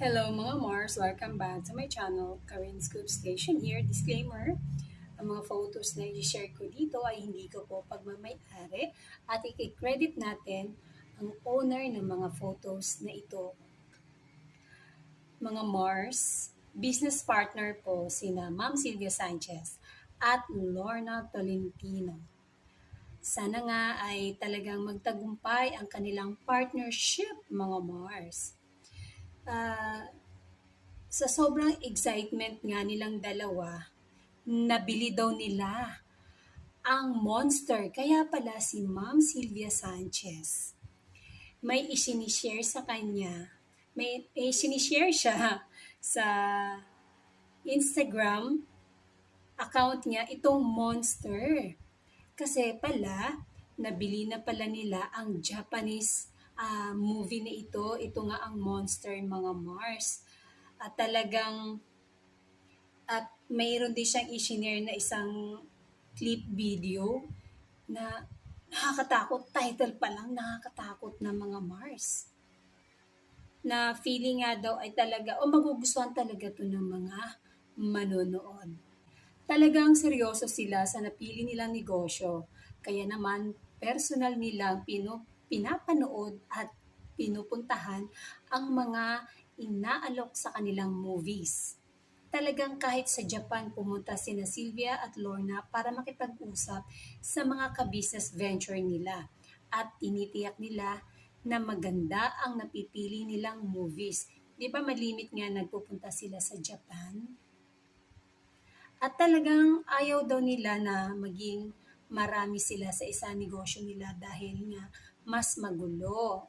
Hello mga Mars! Welcome back to my channel, Karin Scoop Station here. Disclaimer, ang mga photos na i-share ko dito ay hindi ko po pagmamayari at i-credit natin ang owner ng mga photos na ito. Mga Mars, business partner po sina Ma'am Sylvia Sanchez at Lorna Tolentino. Sana nga ay talagang magtagumpay ang kanilang partnership, mga Mars. Ah, sa sobrang excitement nga nilang dalawa, nabili daw nila ang Monster. Kaya pala si Ma'am Sylvia Sanchez, may isinishare sa kanya, may isinishare siya sa Instagram account niya itong Monster. Kasi pala, nabili na pala nila ang Japanese movie na ito. Ito nga ang Monster, mga Mars. At talagang at mayroon din siyang i-share na isang clip video na nakakatakot. Title pa lang, nakakatakot na mga Mars. Na feeling nga daw ay talaga, o magugustuhan talaga to ng mga manonood. Talagang seryoso sila sa napili nilang negosyo. Kaya naman, personal nilang pinapanood at pinupuntahan ang mga inaalok sa kanilang movies. Talagang kahit sa Japan pumunta sina Sylvia at Lorna para makipag-usap sa mga ka-business venture nila at tinitiyak nila na maganda ang napipili nilang movies. Di ba malimit nga nagpupunta sila sa Japan? At talagang ayaw daw nila na maging marami sila sa isang negosyo nila dahil nga mas magulo.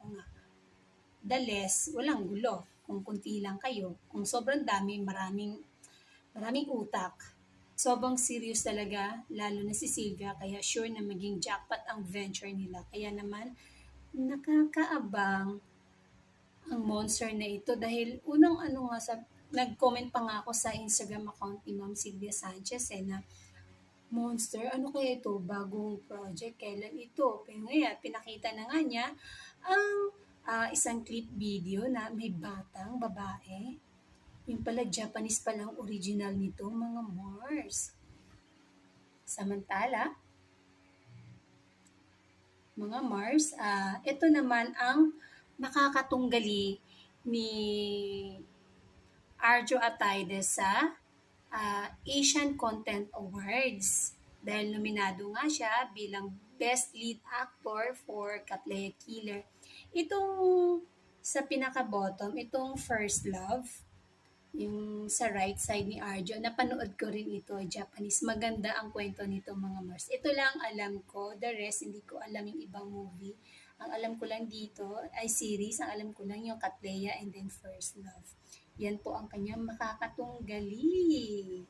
The less, walang gulo. Kung kunti lang kayo. Kung sobrang dami, maraming utak. Sobrang serious talaga, lalo na si Sylvia, kaya sure na maging jackpot ang venture nila. Kaya naman, nakakaabang ang monster na ito dahil unang nag-comment pa nga ako sa Instagram account ni Ma'am Sylvia Sanchez na Monster, ano kaya ito? Bagong project, kailan ito? Pero ngayon, pinakita na nga niya ang isang clip video na may batang babae. Yung pala, Japanese palang original nito, mga Mars. Samantala, mga Mars, ito naman ang makakatunggali ni Arjo Atayde sa Asian Content Awards dahil nominado nga siya bilang Best Lead Actor for Katleya Killer. Itong sa pinaka-bottom, itong First Love, yung sa right side ni Arjo, napanood ko rin ito, Japanese. Maganda ang kwento nito, mga Mars. Ito lang alam ko, the rest hindi ko alam yung ibang movie. Ang alam ko lang dito ay series, ang alam ko lang yung Katleya and then First Love. Yan po ang kanyang makakatunggali.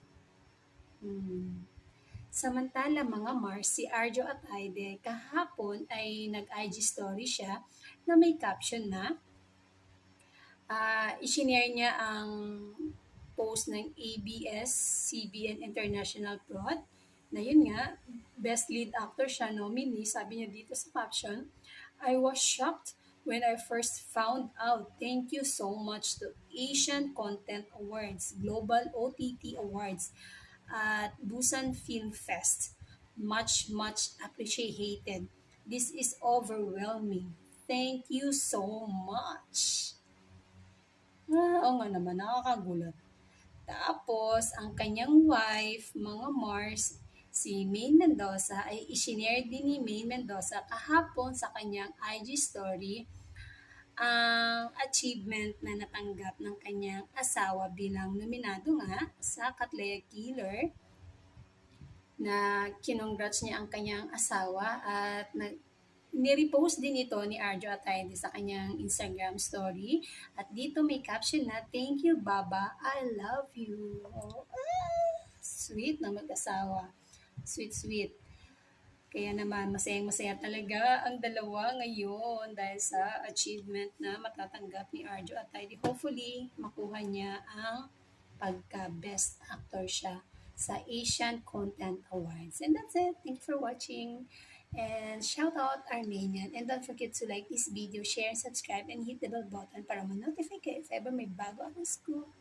Samantala, mga Mars, si Arjo at Aide kahapon ay nag-IG story siya na may caption na isinare niya ang post ng ABS-CBN International Prod na yun nga, Best Lead Actor siya nominee. Sabi niya dito sa caption, I was shocked when I first found out. Thank you so much to Asian Content Awards, Global OTT Awards, at Busan Film Fest. Much, much appreciated. This is overwhelming. Thank you so much. Oo nga naman, nakakagulat. Tapos, ang kanyang wife, mga Mars, si May Mendoza, ay isinare din ni May Mendoza kahapon sa kanyang IG story ang achievement na natanggap ng kanyang asawa bilang nominado nga sa Katleya Killer na kinongrats niya ang kanyang asawa at nirepost din ito ni Arjo Atayde sa kanyang Instagram story. At dito may caption na, Thank you, Baba. I love you. Oh, sweet na mag-asawa. Sweet, sweet. Kaya naman, masayang-masaya talaga ang dalawa ngayon dahil sa achievement na matatanggap ni Arjo Atayde. Hopefully, makuha niya ang pagka-best actor siya sa Asian Content Awards. And that's it. Thank you for watching. And shout out Armenian. And don't forget to like this video, share, and subscribe, and hit the bell button para ma-notify kayo if ever may bago akong scoop.